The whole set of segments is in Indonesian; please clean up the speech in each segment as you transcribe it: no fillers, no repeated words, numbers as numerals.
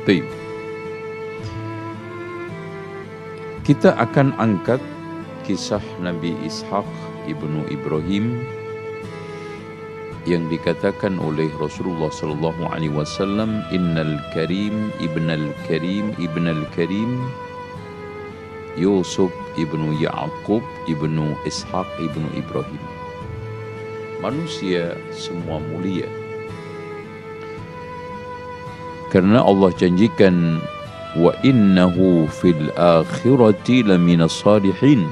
Baik. Kita akan angkat kisah Nabi Ishaq ibnu Ibrahim yang dikatakan oleh Rasulullah sallallahu alaihi wasallam, innal karim ibnal karim ibnal karim Yusuf ibnu Ya'qub ibnu Ishaq ibnu Ibrahim. Manusia semua mulia karena Allah janjikan, wa innahu fil akhirati laminas salihin.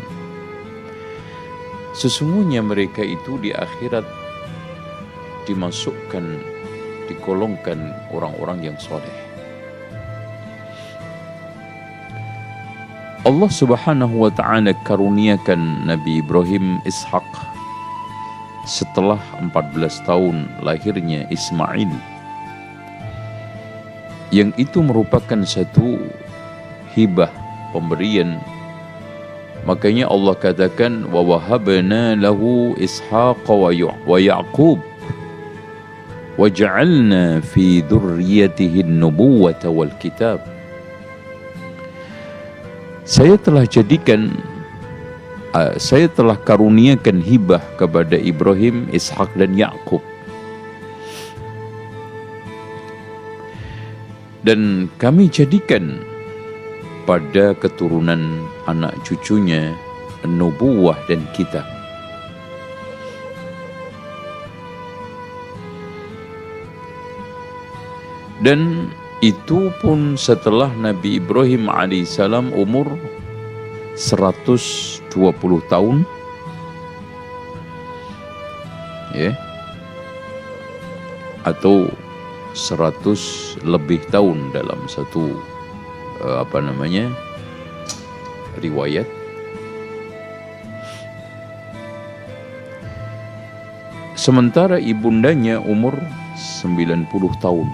Sesungguhnya mereka itu di akhirat dimasukkan, digolongkan orang-orang yang soleh. Allah subhanahu wa ta'ala karuniakan Nabi Ibrahim Ishaq setelah 14 tahun lahirnya Ismail, yang itu merupakan satu hibah, pemberian. Makanya Allah katakan, wa wahabna lahu Ishaqa wa Ya'qub wa ja'alna fi dhurriyyatihi an-nubuwwata wal kitab. Saya telah karuniakan hibah kepada Ibrahim, Ishaq dan Ya'qub, dan kami jadikan pada keturunan anak cucunya nubuwah dan kitab. Dan itu pun setelah Nabi Ibrahim alaihissalam umur 120 tahun, ya, atau 100 lebih tahun dalam satu riwayat. Sementara ibundanya umur 90 tahun.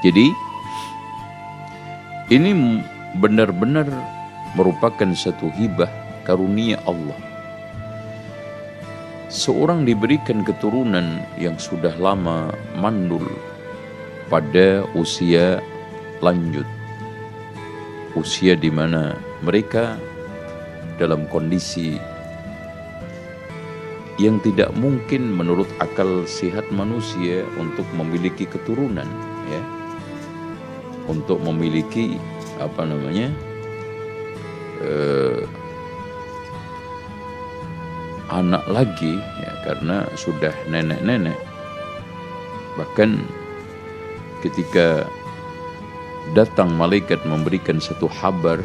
Jadi ini benar-benar merupakan satu hibah karunia Allah. Seorang diberikan keturunan yang sudah lama mandul pada usia lanjut, usia di mana mereka dalam kondisi yang tidak mungkin menurut akal sehat manusia untuk memiliki keturunan, ya, untuk memiliki anak lagi, ya, karena sudah nenek-nenek. Bahkan ketika datang malaikat memberikan satu kabar,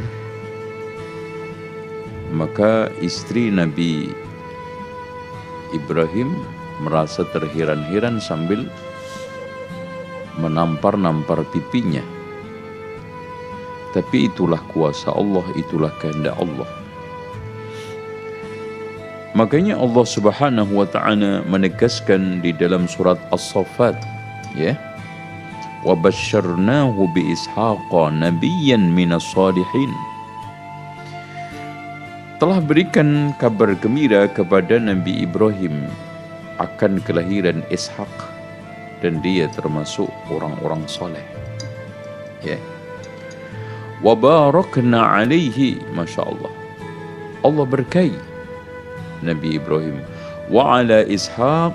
maka istri Nabi Ibrahim merasa terheran-heran sambil menampar-nampar pipinya. Tapi itulah kuasa Allah, itulah kehendak Allah. Makanya Allah subhanahu wa ta'ala menegaskan di dalam surat As-Saffat, ya, wa basyarnahu bi Ishaqa nabiyyan minas salihin. Telah berikan kabar gembira kepada Nabi Ibrahim akan kelahiran Ishaq, dan dia termasuk orang-orang soleh, ya. Wa barakna alaihi, masya Allah, Allah berkahi Nabi Ibrahim, wa ala Ishaq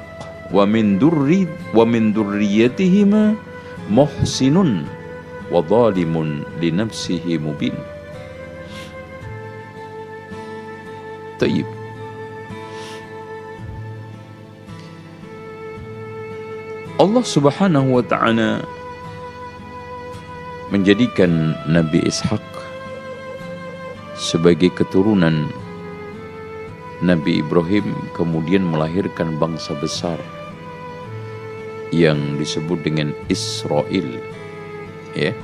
wa min durriyatihima muhsinun wa zalimun li nafsihi mubin. Taib. Allah subhanahu wa ta'ala menjadikan Nabi Ishaq sebagai keturunan Nabi Ibrahim, kemudian melahirkan bangsa besar yang disebut dengan Israel, ya.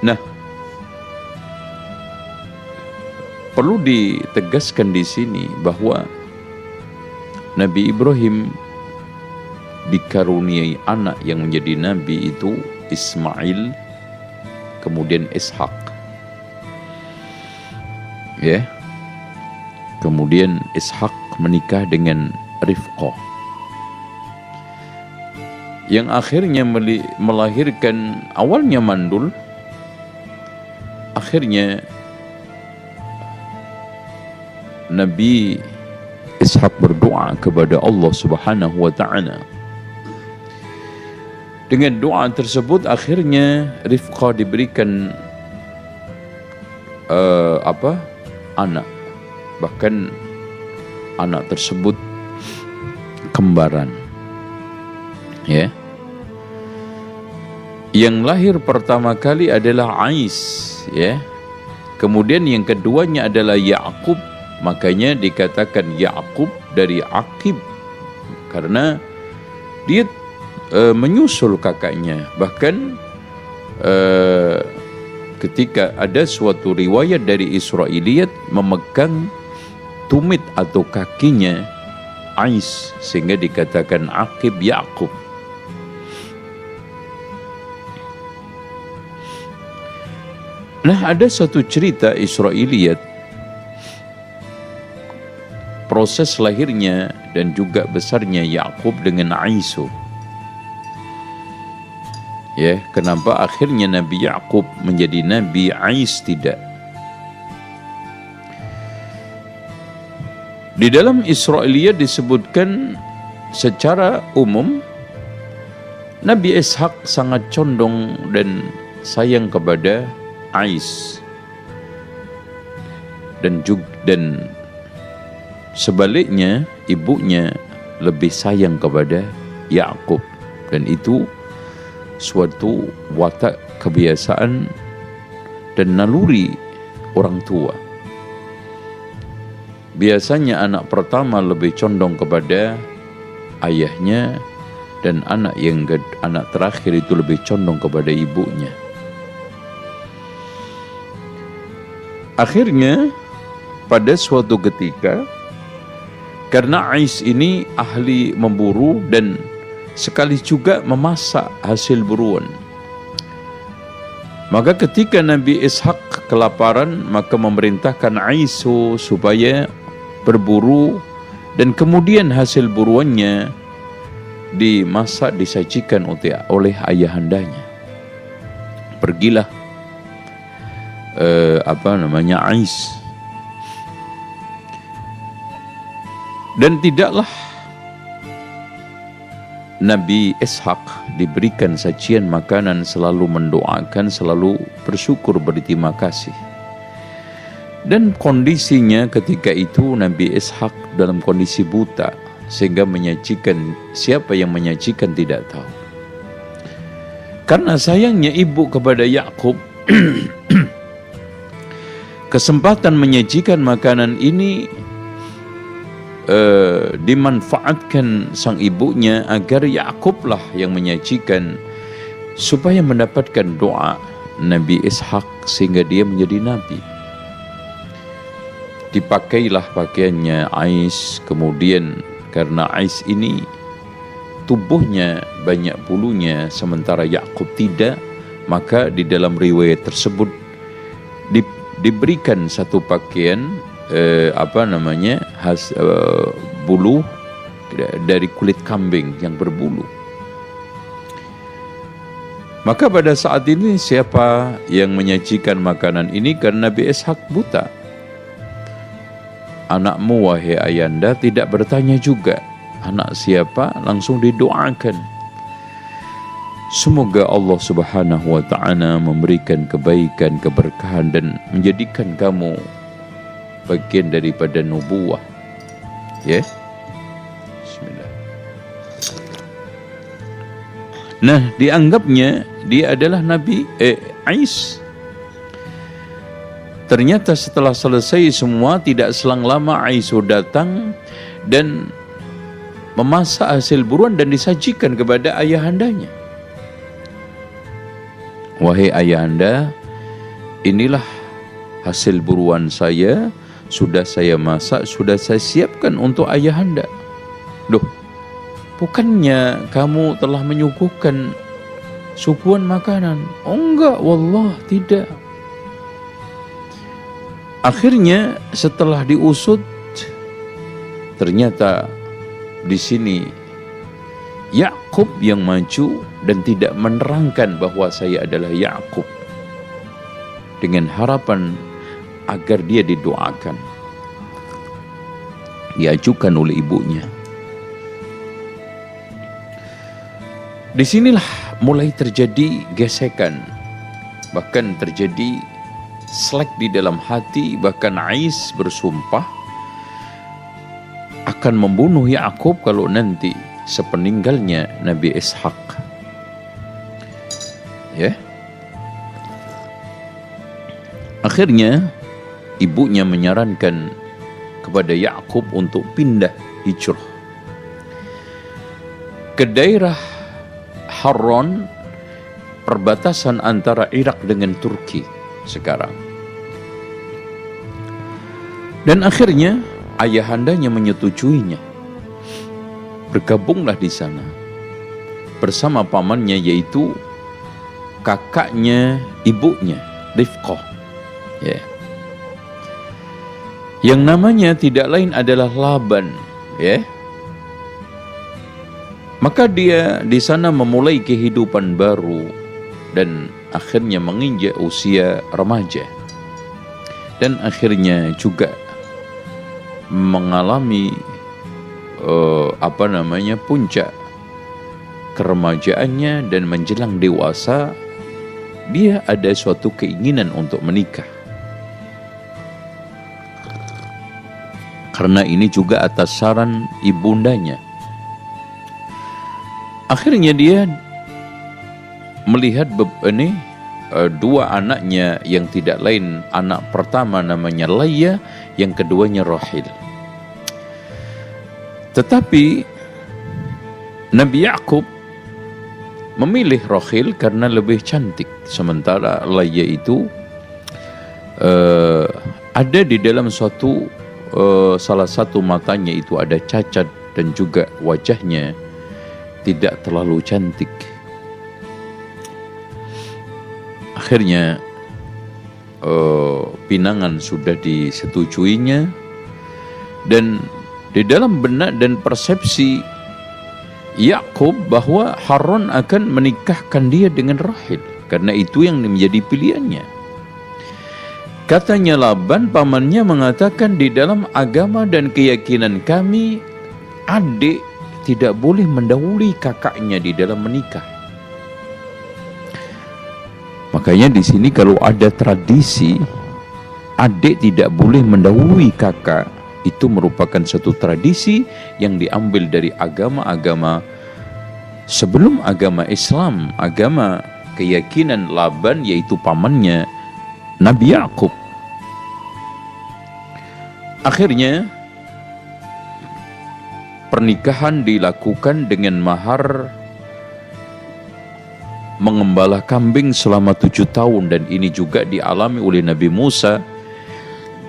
Nah, perlu ditegaskan di sini bahwa Nabi Ibrahim dikaruniai anak yang menjadi nabi itu Ismail, kemudian Ishaq, ya. Kemudian Ishaq menikah dengan Rifqah, yang akhirnya melahirkan awalnya mandul, akhirnya Nabi Ishak berdoa kepada Allah Subhanahu wa Ta'ala. Dengan doa tersebut akhirnya Rifqah diberikan anak, bahkan anak tersebut kembaran, ya. Yang lahir pertama kali adalah Ais, ya. Kemudian yang keduanya adalah Ya'qub, makanya dikatakan Ya'qub dari Aqib karena dia menyusul kakaknya. Bahkan ketika ada suatu riwayat dari Israiliyat memegang tumit atau kakinya Ais sehingga dikatakan Aqib Ya'qub. Nah, ada suatu cerita Israiliyat proses lahirnya dan juga besarnya Ya'qub dengan Aisu. Ya, kenapa akhirnya Nabi Ya'qub menjadi Nabi, Ais tidak? Di dalam Israiliyat disebutkan secara umum Nabi Ishak sangat condong dan sayang kepada Ais, dan sebaliknya ibunya lebih sayang kepada Ya'qub, dan itu suatu watak kebiasaan dan naluri orang tua. Biasanya anak pertama lebih condong kepada ayahnya, dan anak terakhir itu lebih condong kepada ibunya. Akhirnya pada suatu ketika, karena Ais ini ahli memburu dan sekali juga memasak hasil buruan, maka ketika Nabi Ishak kelaparan, maka memerintahkan Aisu supaya berburu, dan kemudian hasil buruannya dimasak, disajikan oleh ayahandanya. Pergilah Ais, dan tidaklah Nabi Ishak diberikan sajian makanan selalu mendoakan, selalu bersyukur, berterima kasih. Dan kondisinya ketika itu Nabi Ishak dalam kondisi buta, sehingga menyajikan, siapa yang menyajikan tidak tahu. Karena sayangnya ibu kepada Ya'qub, kesempatan menyajikan makanan ini dimanfaatkan sang ibunya agar Ya'qublah yang menyajikan supaya mendapatkan doa Nabi Ishak sehingga dia menjadi nabi. Dipakailah pakaiannya Ais, kemudian karena Ais ini tubuhnya banyak bulunya sementara Ya'qub tidak, maka di dalam riwayat tersebut diberikan satu pakaian bulu dari kulit kambing yang berbulu. Maka pada saat ini siapa yang menyajikan makanan ini? Karena Nabi Ishak buta. Anakmu wahai ayanda, tidak bertanya juga anak siapa, langsung didoakan. Semoga Allah Subhanahu wa Ta'ala memberikan kebaikan, keberkahan, dan menjadikan kamu bagian daripada nubuwah. Ya. Bismillah. Nah, dianggapnya dia adalah Nabi Ais. Ternyata setelah selesai semua, tidak selang lama Ais datang dan memasak hasil buruan dan disajikan kepada ayahandanya. Wahai ayahanda, inilah hasil buruan saya, sudah saya masak, sudah saya siapkan untuk ayahanda. Loh, bukannya kamu telah menyuguhkan suguhan makanan? Oh enggak, wallah tidak. Akhirnya setelah diusut, ternyata di sini Yakub yang maju dan tidak menerangkan bahwa saya adalah Yakub, dengan harapan agar dia didoakan, diajukan oleh ibunya. Disinilah mulai terjadi gesekan, bahkan terjadi selek di dalam hati. Bahkan Ais bersumpah akan membunuh Yakub kalau nanti sepeninggalnya Nabi Ishak. Ya. Akhirnya ibunya menyarankan kepada Yakub untuk pindah hijrah ke daerah Harran, perbatasan antara Irak dengan Turki sekarang. Dan akhirnya ayahandanya menyetujuinya. Bergabunglah di sana bersama pamannya, yaitu kakaknya ibunya, Rifqah. Ya. Yang namanya tidak lain adalah Laban, ya. Maka dia di sana memulai kehidupan baru dan akhirnya menginjak usia remaja. Dan akhirnya juga mengalami puncak keremajaannya, dan menjelang dewasa dia ada suatu keinginan untuk menikah. Karena ini juga atas saran ibundanya. Akhirnya dia melihat dua anaknya yang tidak lain, anak pertama namanya Layya, yang keduanya Rahil. Tetapi Nabi Yakub memilih Rahil karena lebih cantik, sementara Layya itu ada di dalam salah satu matanya itu ada cacat, dan juga wajahnya tidak terlalu cantik. Akhirnya pinangan sudah disetujuinya, dan di dalam benak dan persepsi Yakub bahwa Harran akan menikahkan dia dengan Rahil, karena itu yang menjadi pilihannya. Katanya Laban, pamannya, mengatakan, di dalam agama dan keyakinan kami, adik tidak boleh mendahului kakaknya di dalam menikah. Makanya di sini kalau ada tradisi adik tidak boleh mendahului kakak, itu merupakan satu tradisi yang diambil dari agama-agama sebelum agama Islam, agama keyakinan Laban, yaitu pamannya Nabi Yakub. Akhirnya pernikahan dilakukan dengan mahar mengembala kambing selama 7 tahun, dan ini juga dialami oleh Nabi Musa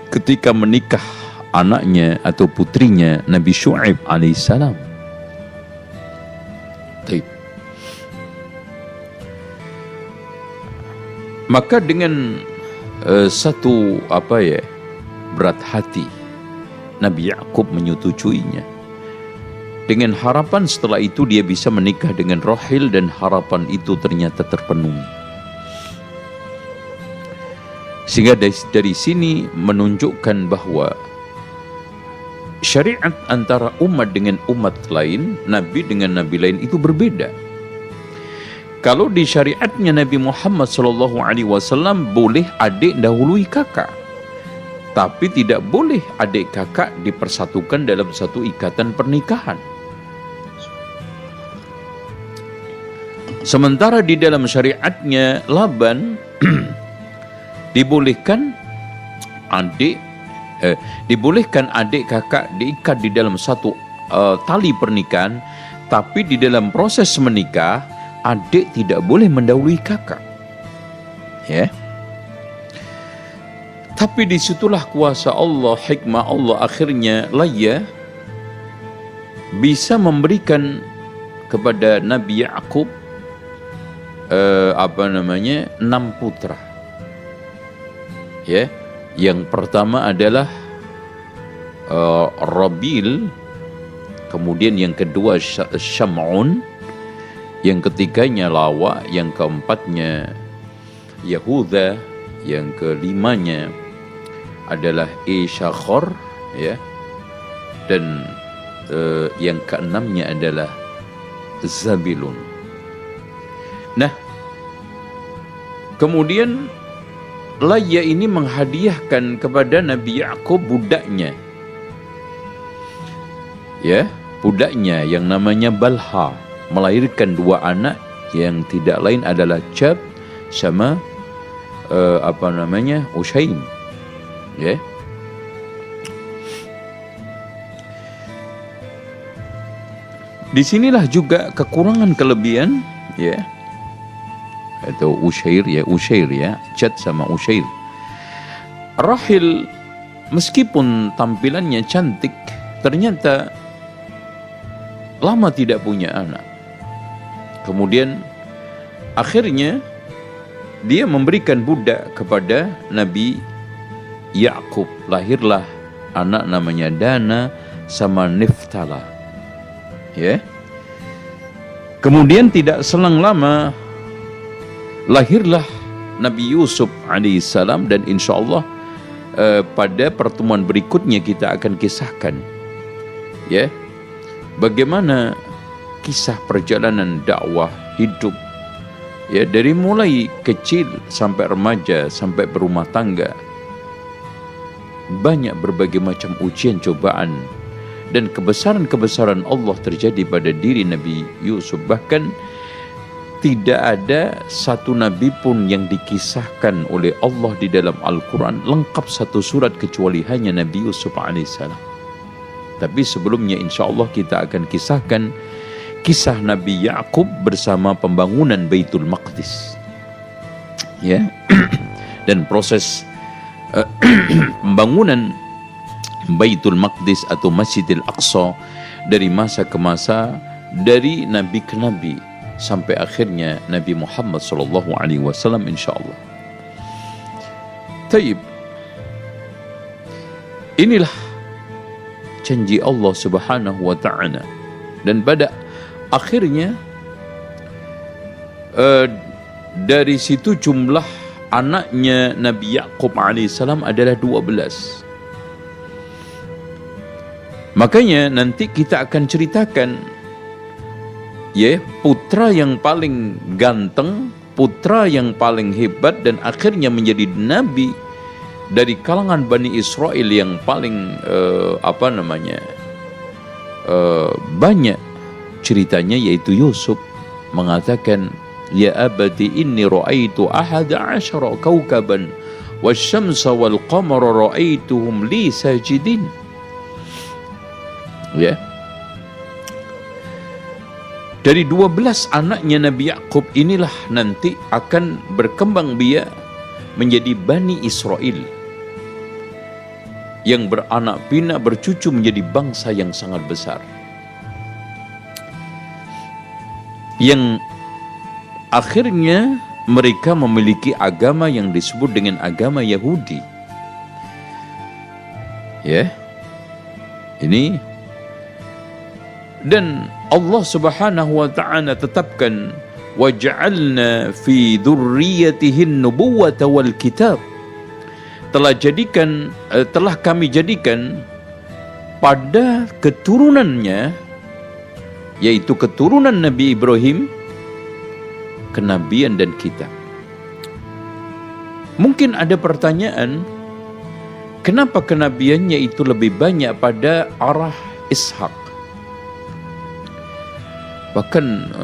ketika menikah anaknya atau putrinya Nabi Syu'aib alaihissalam. Maka dengan satu berat hati Nabi Yakub menyetujuinya, dengan harapan setelah itu dia bisa menikah dengan Rahil, dan harapan itu ternyata terpenuhi. Sehingga dari sini menunjukkan bahwa syariat antara umat dengan umat lain, nabi dengan nabi lain itu berbeda. Kalau di syariatnya Nabi Muhammad SAW boleh adik dahului kakak, tapi tidak boleh adik kakak dipersatukan dalam satu ikatan pernikahan. Sementara di dalam syariatnya Laban dibolehkan adik kakak diikat di dalam satu tali pernikahan, tapi di dalam proses menikah adik tidak boleh mendahului kakak. Ya. Tapi disitulah kuasa Allah, hikmah Allah, akhirnya Layya bisa memberikan kepada Nabi Yakub 6 putra. Ya, yang pertama adalah Rabil, kemudian yang kedua Syam'un, yang ketiganya Lawa, yang keempatnya Yahuda, yang kelimanya adalah Isyakhor, ya, dan yang keenamnya adalah Zabilun. Nah, kemudian Laya ini menghadiahkan kepada Nabi Yakub budaknya, ya, budaknya yang namanya Balha, melahirkan dua anak yang tidak lain adalah Jab sama Ushaim, ya. Disinilah juga kekurangan kelebihan, ya, atau Ushair ya, Jad sama Ushair. Rahil meskipun tampilannya cantik, ternyata lama tidak punya anak. Kemudian akhirnya dia memberikan budak kepada Nabi Yakub. Lahirlah anak namanya Dana sama Niftala, ya. Kemudian tidak selang lama lahirlah Nabi Yusuf alaihissalam, dan insya Allah pada pertemuan berikutnya kita akan kisahkan, ya, bagaimana kisah perjalanan dakwah hidup, ya, dari mulai kecil sampai remaja sampai berumah tangga. Banyak berbagai macam ujian, cobaan, dan kebesaran-kebesaran Allah terjadi pada diri Nabi Yusuf. Bahkan tidak ada satu nabi pun yang dikisahkan oleh Allah di dalam Al-Quran lengkap satu surat kecuali hanya Nabi Yusuf alaihissalam. Tapi sebelumnya insya Allah kita akan kisahkan kisah Nabi Yakub bersama pembangunan Baitul Maqdis, ya. Dan proses pembangunan Baitul Maqdis atau Masjidil Aqsa dari masa ke masa, dari nabi ke nabi, sampai akhirnya Nabi Muhammad SAW insyaallah. Taib, inilah janji Allah Subhanahu wa ta'ala, dan pada akhirnya dari situ jumlah anaknya Nabi Yakub alaihissalam adalah 12. Makanya nanti kita akan ceritakan, ya, putra yang paling ganteng, putra yang paling hebat, dan akhirnya menjadi nabi dari kalangan Bani Israel yang paling banyak ceritanya, yaitu Yusuf mengatakan, ya abati inni ra'aitu ahada asyara kawkaban wasyamsa wal qamara ra'aituhum li sajidin, ya. Dari 12 anaknya Nabi Yakub inilah nanti akan berkembang biak menjadi Bani Israel yang beranak pinak, bercucu menjadi bangsa yang sangat besar, yang akhirnya mereka memiliki agama yang disebut dengan agama Yahudi, ya. Ini, dan Allah Subhanahu wa ta'ala tetapkan, waja'alna fi dzurriyyatihin nubuwwata wal kitab, telah kami jadikan pada keturunannya, yaitu keturunan Nabi Ibrahim, kenabian dan kitab. Mungkin ada pertanyaan, kenapa kenabiannya itu lebih banyak pada arah Ishak? Bahkan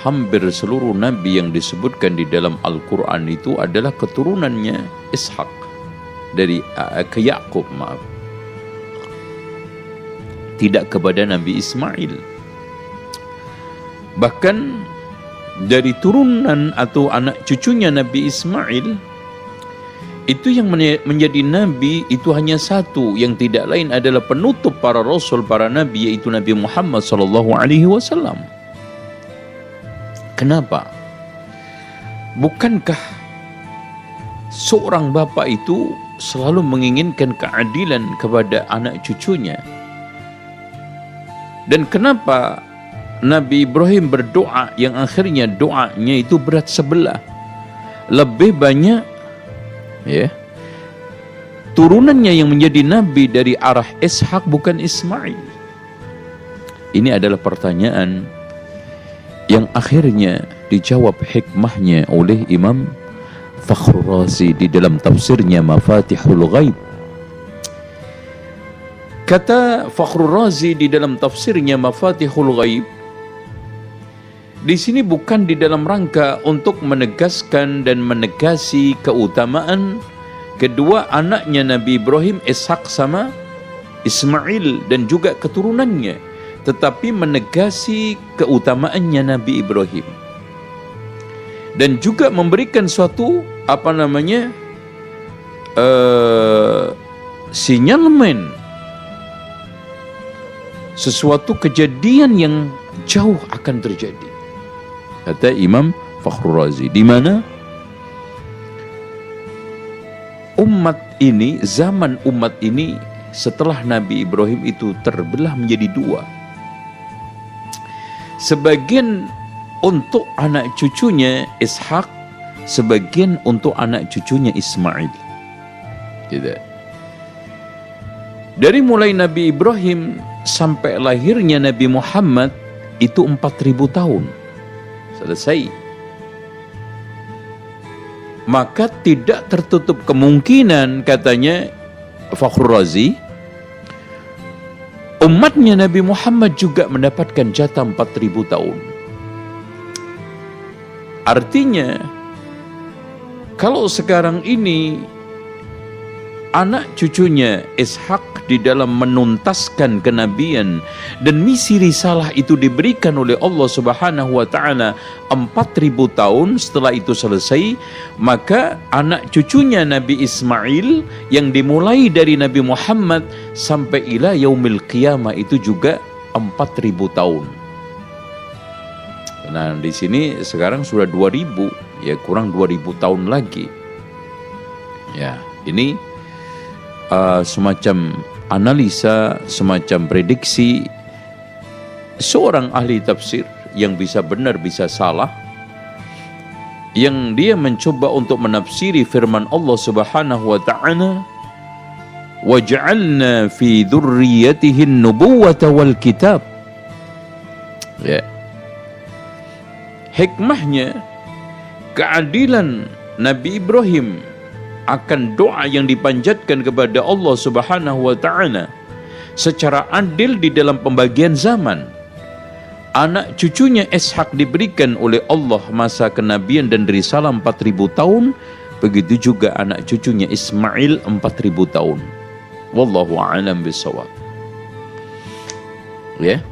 hampir seluruh nabi yang disebutkan di dalam Al-Quran itu adalah keturunannya Ishak dari ke Yakub, maaf, tidak kepada Nabi Ismail. Bahkan dari turunan atau anak cucunya Nabi Ismail itu yang menjadi nabi itu hanya satu, yang tidak lain adalah penutup para rasul, para nabi, yaitu Nabi Muhammad SAW. Kenapa? Bukankah seorang bapak itu selalu menginginkan keadilan kepada anak cucunya? Dan kenapa Nabi Ibrahim berdoa yang akhirnya doanya itu berat sebelah? Lebih banyak ya turunannya yang menjadi nabi dari arah Ishak bukan Ismail. Ini adalah pertanyaan yang akhirnya dijawab hikmahnya oleh Imam Fakhrur Razi di dalam tafsirnya Mafatihul Ghaib. Kata Fakhrur Razi di dalam tafsirnya Mafatihul Ghaib, di sini bukan di dalam rangka untuk menegaskan dan menegasi keutamaan kedua anaknya Nabi Ibrahim, Ishak sama Ismail dan juga keturunannya, tetapi menegasi keutamaannya Nabi Ibrahim dan juga memberikan suatu sinyalemen, sesuatu kejadian yang jauh akan terjadi. Kata Imam Fakhrur Razi, di mana umat ini, zaman umat ini setelah Nabi Ibrahim itu terbelah menjadi dua. Sebagian untuk anak cucunya Ishak, sebagian untuk anak cucunya Ismail. Gitu. Dari mulai Nabi Ibrahim sampai lahirnya Nabi Muhammad itu 4.000 tahun. Selesai. Maka tidak tertutup kemungkinan, katanya Fakhrur Razi, umatnya Nabi Muhammad juga mendapatkan jatah 4.000 tahun. Artinya, kalau sekarang ini anak cucunya Ishak di dalam menuntaskan kenabian dan misi risalah itu diberikan oleh Allah Subhanahu wa taala 4.000 tahun, setelah itu selesai, maka anak cucunya Nabi Ismail yang dimulai dari Nabi Muhammad sampai ila yaumil qiyamah itu juga 4.000 tahun. Nah, di sini sekarang sudah 2000, ya kurang 2000 tahun lagi. Ya, ini semacam analisa, semacam prediksi seorang ahli tafsir yang bisa benar bisa salah, yang dia mencoba untuk menafsiri firman Allah Subhanahu wa taala, waj'alna fi dzurriyyatihi an-nubuwwata wal kitab. Ya. Hikmahnya, keadilan Nabi Ibrahim akan doa yang dipanjatkan kepada Allah Subhanahu wa taala secara adil di dalam pembagian zaman. Anak cucunya Ishak diberikan oleh Allah masa kenabian dan risalah 4.000 tahun, begitu juga anak cucunya Ismail 4.000 tahun. Wallahu a'lam bishawab. Ya.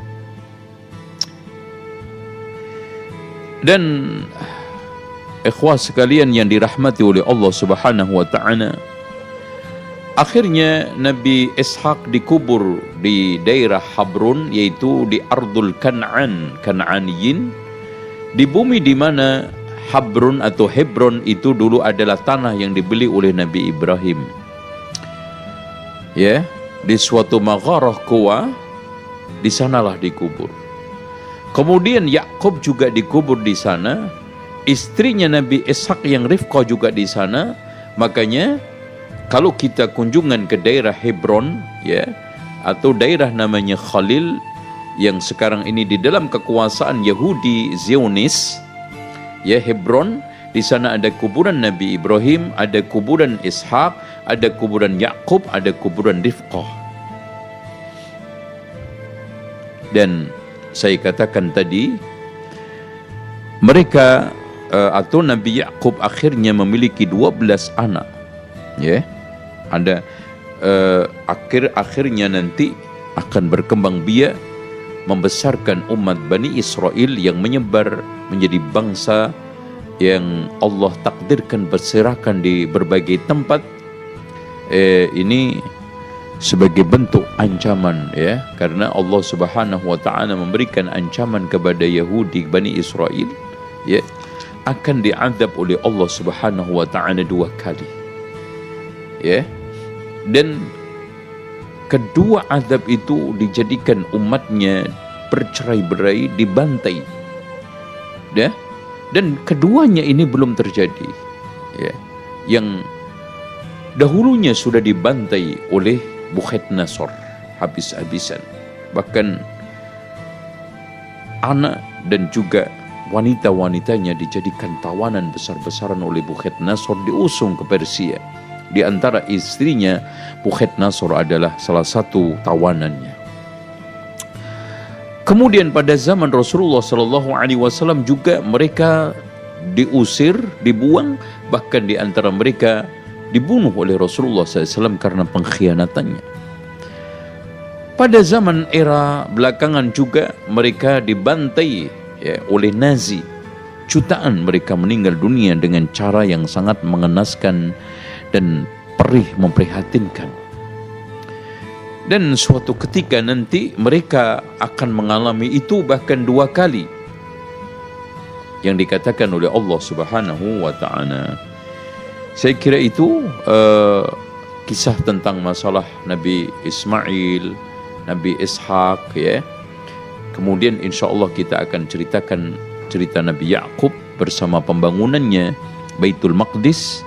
Dan ikhwah sekalian yang dirahmati oleh Allah Subhanahu wa taala, akhirnya Nabi Ishak dikubur di daerah Habrun, yaitu di Ardul Kan'an, Kan'aniyin, di bumi di mana Habrun atau Hebron itu dulu adalah tanah yang dibeli oleh Nabi Ibrahim. Ya, di suatu magharah Quwa, di sanalah dikubur. Kemudian Yakub juga dikubur di sana, istrinya Nabi Ishak yang Rifqah juga di sana. Makanya kalau kita kunjungan ke daerah Hebron, ya, atau daerah namanya Khalil yang sekarang ini di dalam kekuasaan Yahudi Zionis, ya, Hebron, di sana ada kuburan Nabi Ibrahim, ada kuburan Ishak, ada kuburan Yakub, ada kuburan Rifqah. Dan saya katakan tadi, mereka atau Nabi Yakub akhirnya memiliki 12 anak. Ya, ada akhirnya nanti akan berkembang biak membesarkan umat Bani Israel yang menyebar menjadi bangsa yang Allah takdirkan berserakan di berbagai tempat. Ini sebagai bentuk ancaman, ya, karena Allah Subhanahu wa taala memberikan ancaman kepada Yahudi Bani Israel, ya, akan diazab oleh Allah Subhanahu wa taala 2 kali. Ya. Dan kedua azab itu dijadikan umatnya bercerai-berai, dibantai. Ya. Dan keduanya ini belum terjadi. Ya. Yang dahulunya sudah dibantai oleh Bukhayt-Nasr habis-habisan. Bahkan anak dan juga wanita-wanitanya dijadikan tawanan besar-besaran oleh Bukhayt-Nasr, diusung ke Persia. Di antara istrinya, Bukhayt-Nasr adalah salah satu tawanannya. Kemudian pada zaman Rasulullah SAW juga mereka diusir, dibuang, bahkan di antara mereka dibunuh oleh Rasulullah SAW karena pengkhianatannya. Pada zaman era belakangan juga mereka dibantai ya, oleh Nazi. Jutaan mereka meninggal dunia dengan cara yang sangat mengenaskan dan perih memprihatinkan. Dan suatu ketika nanti mereka akan mengalami itu bahkan 2 kali. Yang dikatakan oleh Allah Subhanahu wa ta'ala. Saya kira itu kisah tentang masalah Nabi Ismail, Nabi Ishak, ya. Kemudian insya Allah kita akan ceritakan cerita Nabi Ya'qub bersama pembangunannya Baitul Maqdis,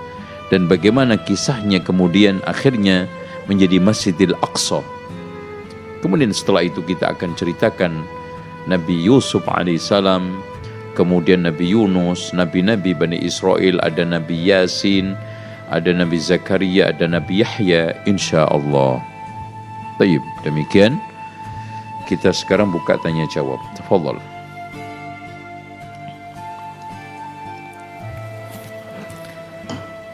dan bagaimana kisahnya kemudian akhirnya menjadi Masjidil Aqsa. Kemudian setelah itu kita akan ceritakan Nabi Yusuf alaihissalam, kemudian Nabi Yunus, Nabi-Nabi Bani Israel, ada Nabi Yasin, ada Nabi Zakaria, ada Nabi Yahya, insya Allah. Baik, demikian kita sekarang buka tanya jawab. Tafadhal.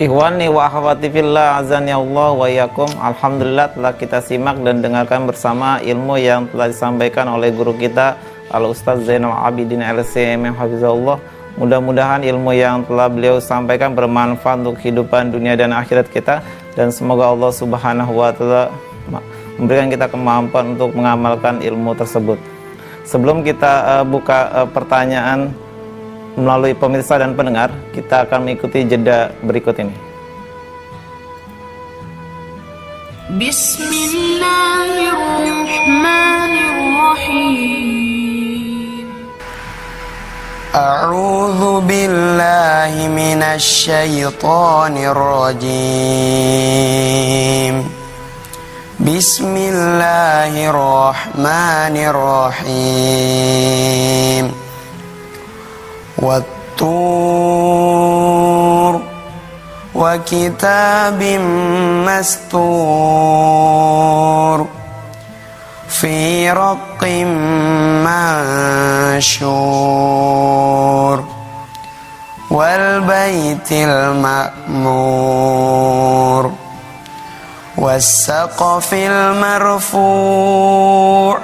Ikhwani wa akhwati fillah, azani Allah wa iyyakum. Alhamdulillah telah kita simak dan dengarkan bersama ilmu yang telah disampaikan oleh guru kita Al-Ustaz Zainal Abidin LCM Hafizahullah. Mudah-mudahan ilmu yang telah beliau sampaikan bermanfaat untuk kehidupan dunia dan akhirat kita, dan semoga Allah Subhanahu wa taala memberikan kita kemampuan untuk mengamalkan ilmu tersebut. Sebelum kita buka pertanyaan melalui pemirsa dan pendengar, kita akan mengikuti jeda berikut ini. Bismillahirrahmanirrahim. A'udzu billahi minasy syaithanir rajim. Bismillahirrahmanirrahim. Wat-tur wa kitabim mastur fi raqqim mansyur wal baitil ma'mur was-saqfil marfu'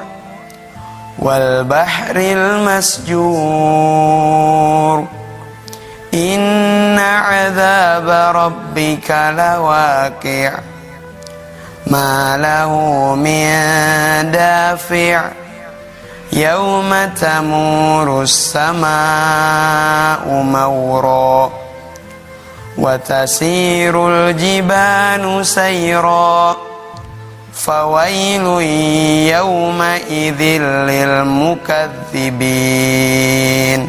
wal bahril masjur inna 'adzaba rabbika lawaqi' ma lahu min dafi' yawma tamuru as-samaa'u mawra wa tasirul jibalu sayra fawailu yawma idzil lil mukadzibin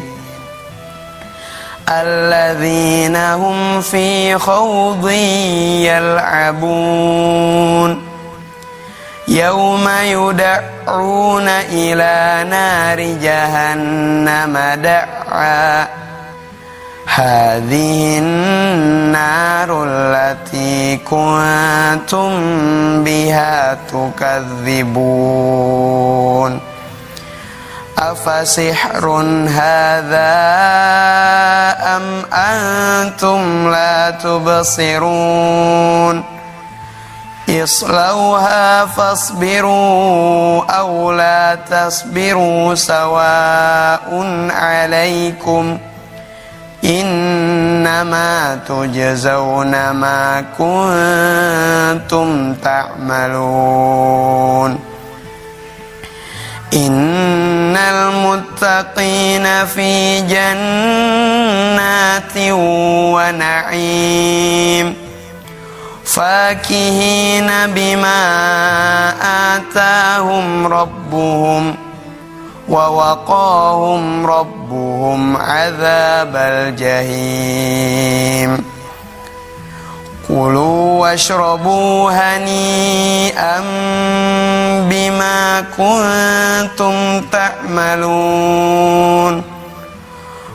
alladzina hum fi khawdin yal'abun yawma yud'una ila nari jahannama da'a hadhihi an-narul lati kuntum biha tukadzibun afasihrun hadza am antum la tubsirun islauha fasbiru aw la tasbiru sawa'un 'alaikum innama tujzauna ma kuntum ta'malun innal muttaqina fi jannatin wa na'im fakihina bima atahum rabbuhum ووقاهم ربهم عذاب الجحيم كلوا واشربوا هنيئا بما كنتم تعملون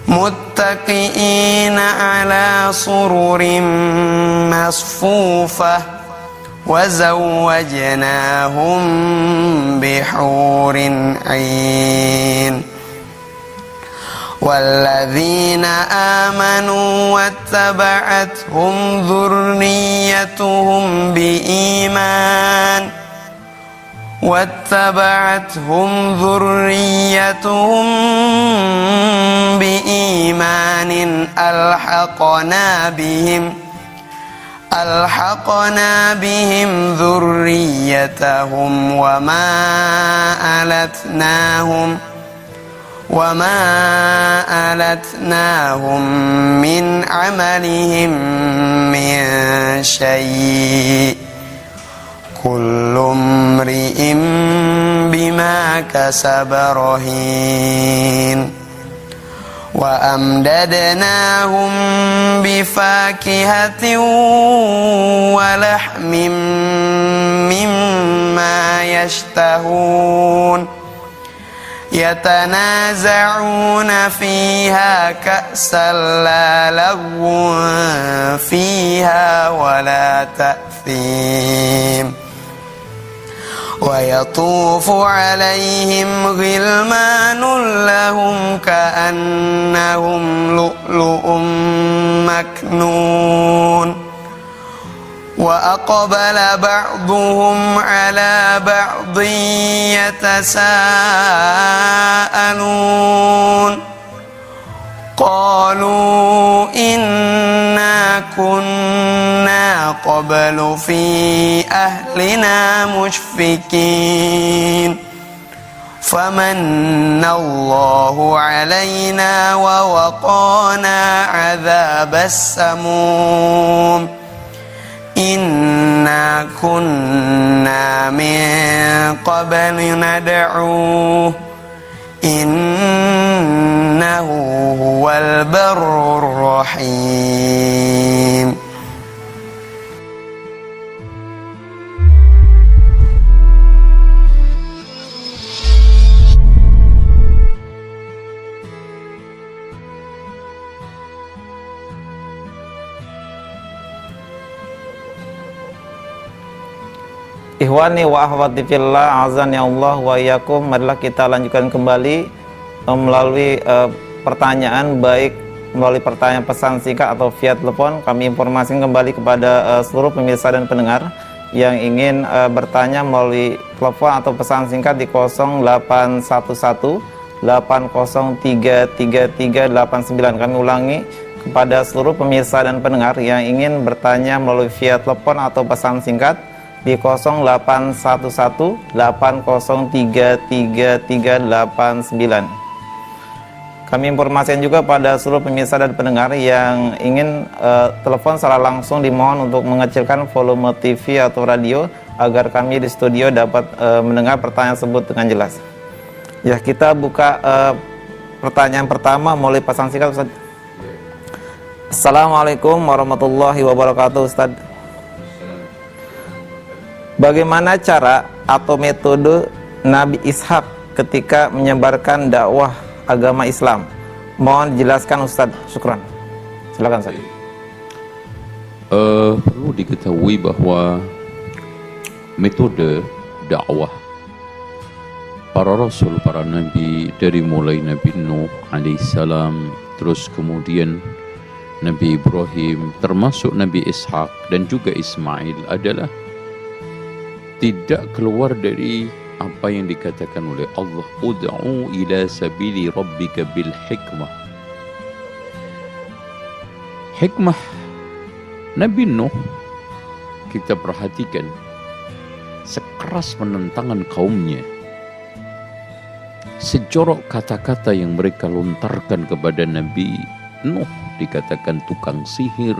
متكئين على سرر مصفوفة وزوجناهم بحور عين والذين آمنوا واتبعتهم ذريتهم بإيمان ألحقنا بهم ذريتهم وما ألتناهم من عملهم من شيء كل امرئ بما كسب رهين وأمددناهم بفاكهة ولحم مما يشتهون يتنازعون فيها كأسا لا لغو فيها ولا تأثيم ويطوف عليهم غلمان لهم كأنهم لؤلؤ مكنون وأقبل بعضهم على بعض يتساءلون قالوا إنا كنا قبل في أهلنا مشفقين فمن الله علينا ووقانا عذاب السموم إنا كنا من قبل ندعوه إنه هو البر الرحيم. Ikhwani wa akhwati fillah, azan ya Allah wa iyyakum. Marilah kita lanjutkan kembali melalui pertanyaan, baik melalui pertanyaan pesan singkat atau via telepon. Kami informasikan kembali kepada seluruh pemirsa dan pendengar yang ingin bertanya melalui telepon atau pesan singkat di 0811 80333389. Kami ulangi kepada seluruh pemirsa dan pendengar yang ingin bertanya melalui via telepon atau pesan singkat di 0811 80333389. Kami informasikan juga pada seluruh pemirsa dan pendengar yang ingin telepon secara langsung, dimohon untuk mengecilkan volume TV atau radio agar kami di studio dapat mendengar pertanyaan tersebut dengan jelas. Ya, kita buka pertanyaan pertama melalui pesan singkat, Ustaz. Assalamualaikum warahmatullahi wabarakatuh, Ustaz. Bagaimana cara atau metode Nabi Ishak ketika menyebarkan dakwah agama Islam? Mohon dijelaskan, Ustaz. Syukran. Silakan, Ustaz. Perlu diketahui bahwa metode dakwah para rasul, para nabi, dari mulai Nabi Nuh alaihissalam, terus kemudian Nabi Ibrahim, termasuk Nabi Ishak dan juga Ismail, adalah tidak keluar dari apa yang dikatakan oleh Allah, ud'u ila sabili rabbika bil hikmah. Hikmah Nabi Nuh, kita perhatikan, sekeras penentangan kaumnya, sejorok kata-kata yang mereka lontarkan kepada Nabi Nuh, dikatakan tukang sihir,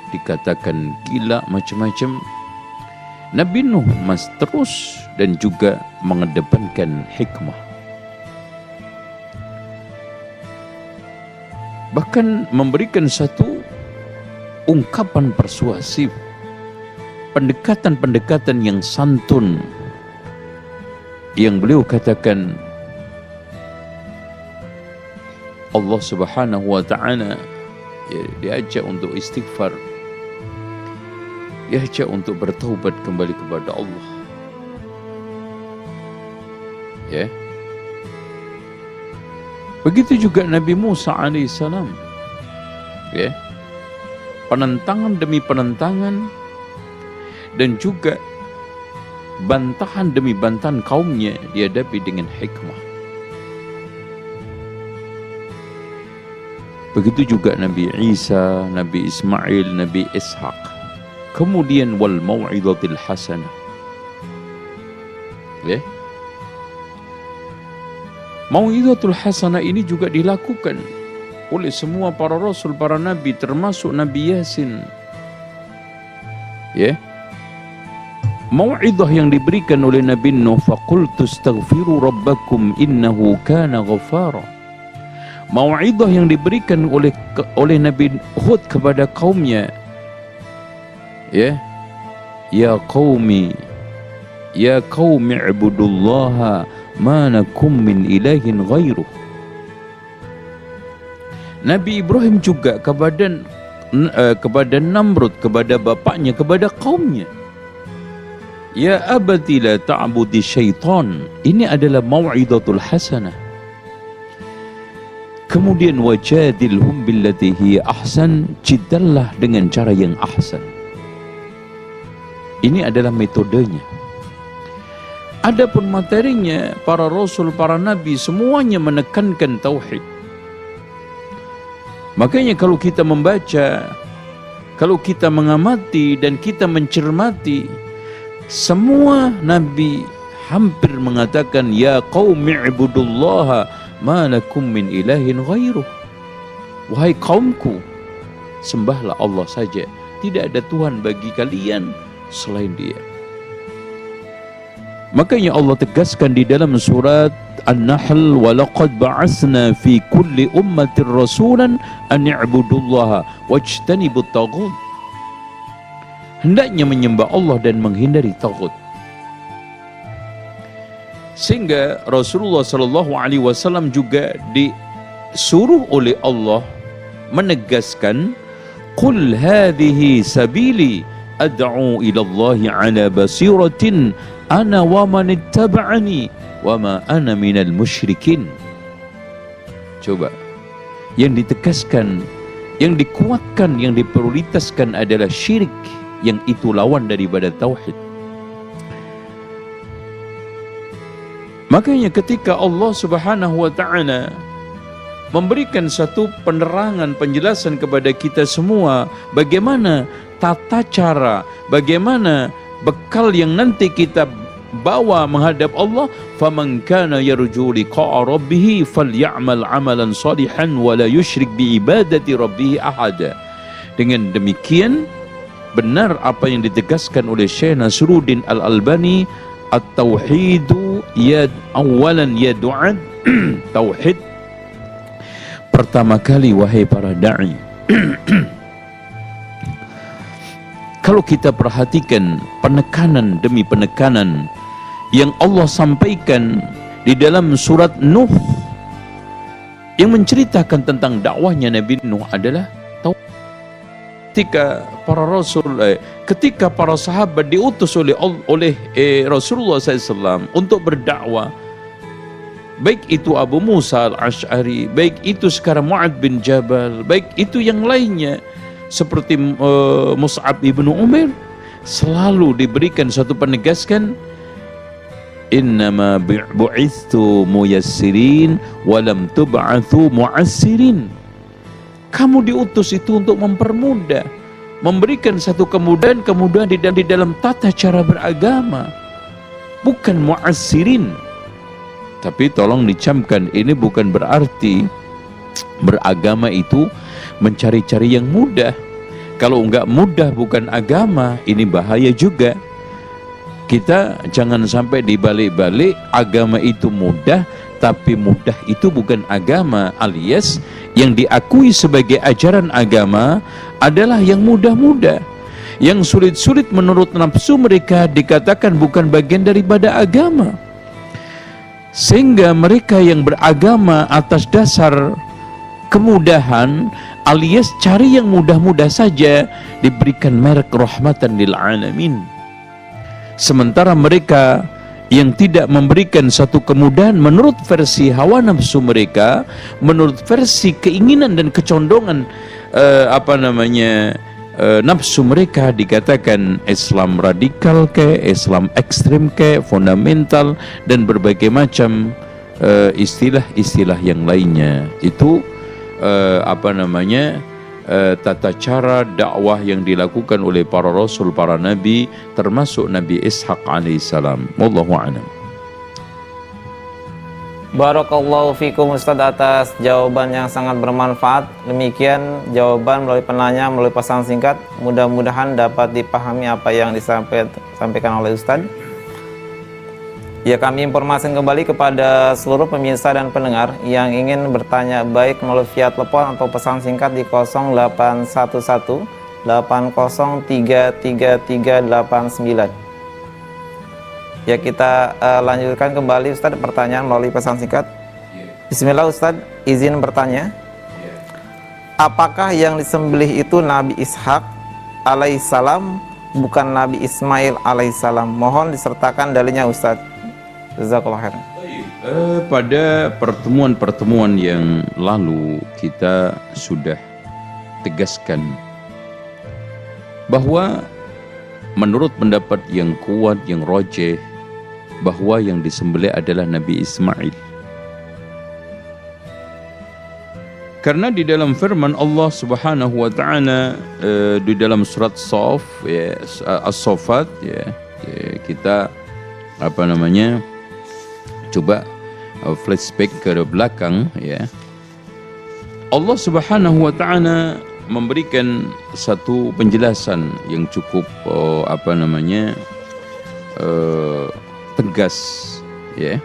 dikatakan gila, macam-macam. Nabi Nuh terus dan juga mengedepankan hikmah. bahkan memberikan satu ungkapan persuasif, pendekatan-pendekatan yang santun, yang beliau katakan Allah Subhanahu wa ta'ala diajak untuk istighfar, diajak untuk bertaubat kembali kepada Allah. Ya. Begitu juga Nabi Musa alaihissalam. Ya. Penentangan demi penentangan dan juga bantahan demi bantahan kaumnya dihadapi dengan hikmah. Begitu juga Nabi Isa, Nabi Ismail, Nabi Ishaq. Kemudian wal mau'izatil hasanah. Ya. Mau'izatul hasanah ini juga dilakukan oleh semua para rasul, para nabi, termasuk Nabi Yasin. Ya. Mau'izah yang diberikan oleh Nabi Nuh, faqultu astaghfiru rabbakum innahu kana ghafara. Mau'izah yang diberikan oleh Nabi Hud kepada kaumnya, ya qaumi ibudullaha ma lakum min ilahin ghairuh. Nabi Ibrahim juga kepada Namrud, kepada bapaknya, kepada kaumnya, ya abati la ta'budi syaitan. Ini adalah mau'izatul hasanah. Kemudian wajadilhum billati hiya ahsan, jidallah dengan cara yang ahsan. Ini adalah metodenya. Adapun materinya, para rasul, para nabi semuanya menekankan tauhid. Makanya kalau kita membaca, kalau kita mengamati dan kita mencermati, semua nabi hampir mengatakan ya qaumi ibudullaha ma lakum min ilahin ghairuh. Wahai kaumku, sembahlah Allah saja, tidak ada Tuhan bagi kalian selain Dia. Makanya Allah tegaskan di dalam surat An-Nahl, wa laqad ba'atsna fi kulli ummatin rasulan an i'budullaha wajtanibut taghut. Hendaknya menyembah Allah dan menghindari taghut. Sehingga Rasulullah SAW juga disuruh oleh Allah menegaskan, qul hadhihi sabili ad'u ila Allah ala basiratin ana wa man ittaba'ani wa ma ana minal musyrikin. Coba, yang ditegaskan, yang dikuatkan, yang diprioritaskan adalah syirik, yang itu lawan daripada tauhid. Makanya ketika Allah Subhanahu wa ta'ala memberikan satu penerangan, penjelasan kepada kita semua bagaimana tata cara, bagaimana bekal yang nanti kita bawa menghadap Allah, faman kana yarju liqa'a rabbih falyamal 'amalan salihan wa la yusyrik bi ibadati rabbih ahada. Dengan demikian benar apa yang ditegaskan oleh Syekh Nasruddin Al-Albani, at-tauhidu awalan du'ad. Tauhid pertama kali, wahai para da'i. Kalau kita perhatikan penekanan demi penekanan yang Allah sampaikan di dalam surat Nuh yang menceritakan tentang dakwahnya Nabi Nuh adalah ketika para rasul, ketika para sahabat diutus oleh Rasulullah SAW untuk berdakwah, baik itu Abu Musa al-Ash'ari, baik itu sekarang Mu'ad bin Jabal, baik itu yang lainnya seperti Mus'ab ibnu Umair, selalu diberikan satu penegaskan, innama bu'ithu muyassirin walam tub'athu mu'assirin. Kamu diutus itu untuk mempermudah, memberikan satu kemudahan di dalam tata cara beragama, bukan mu'assirin. Tapi tolong dicamkan, ini bukan berarti beragama itu mencari-cari yang mudah. Kalau enggak mudah bukan agama, ini bahaya juga. Kita jangan sampai dibalik-balik agama itu mudah Tapi mudah itu bukan agama, alias yang diakui sebagai ajaran agama adalah yang mudah-mudah. Yang sulit-sulit menurut nafsu mereka dikatakan bukan bagian daripada agama. Sehingga mereka yang beragama atas dasar kemudahan alias cari yang mudah-mudah saja diberikan merek rahmatan lil alamin. Sementara mereka yang tidak memberikan satu kemudahan menurut versi hawa nafsu mereka, menurut versi keinginan dan kecondongan nafsu mereka, dikatakan Islam radikal ke, Islam ekstrim ke, fundamental dan berbagai macam istilah-istilah yang lainnya. Itu tata cara dakwah yang dilakukan oleh para rasul, para nabi, termasuk Nabi Ishaq alaihissalam. Wallahu a'lam. Barakallahu fikum Ustaz atas jawaban yang sangat bermanfaat. Demikian jawaban melalui penanya, melalui pesan singkat. Mudah-mudahan dapat dipahami apa yang disampaikan oleh Ustaz. Ya, kami informasikan kembali kepada seluruh pemirsa dan pendengar yang ingin bertanya baik melalui via telepon atau pesan singkat di 0811 803389. Ya, kita lanjutkan kembali Ustaz pertanyaan melalui pesan singkat. Bismillah Ustaz, izin bertanya. Apakah yang disembelih itu Nabi Ishaq alaihissalam, bukan Nabi Ismail alaihissalam? Mohon disertakan dalilnya Ustaz. Jazakallahu khairan. Pada pertemuan-pertemuan yang lalu kita sudah tegaskan bahwa menurut pendapat yang kuat, yang rajih, bahwa yang disembelih adalah Nabi Ismail. Karena di dalam firman Allah Subhanahu wa taala di dalam surat Shaf, ya, As-Saffat, ya, kita coba flashback ke belakang, ya. Allah Subhanahu wa taala memberikan satu penjelasan yang cukup tegas, ya.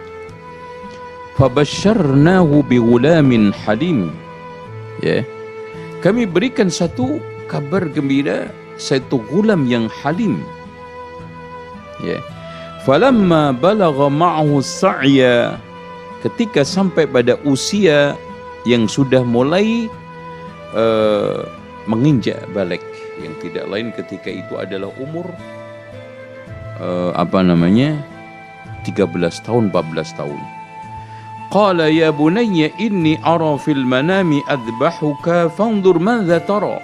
Fabasyarnahu bighulamin halim, ya. Kami berikan satu kabar gembira, satu gulam yang halim, ya. Falamma balagha ma'ahu sa'ya, ketika sampai pada usia yang sudah mulai menginjak balik, yang tidak lain ketika itu adalah umur 13 tahun, 14 tahun. Qala ya bunayya inni ara fil manami adbahuka fanzur madza tara.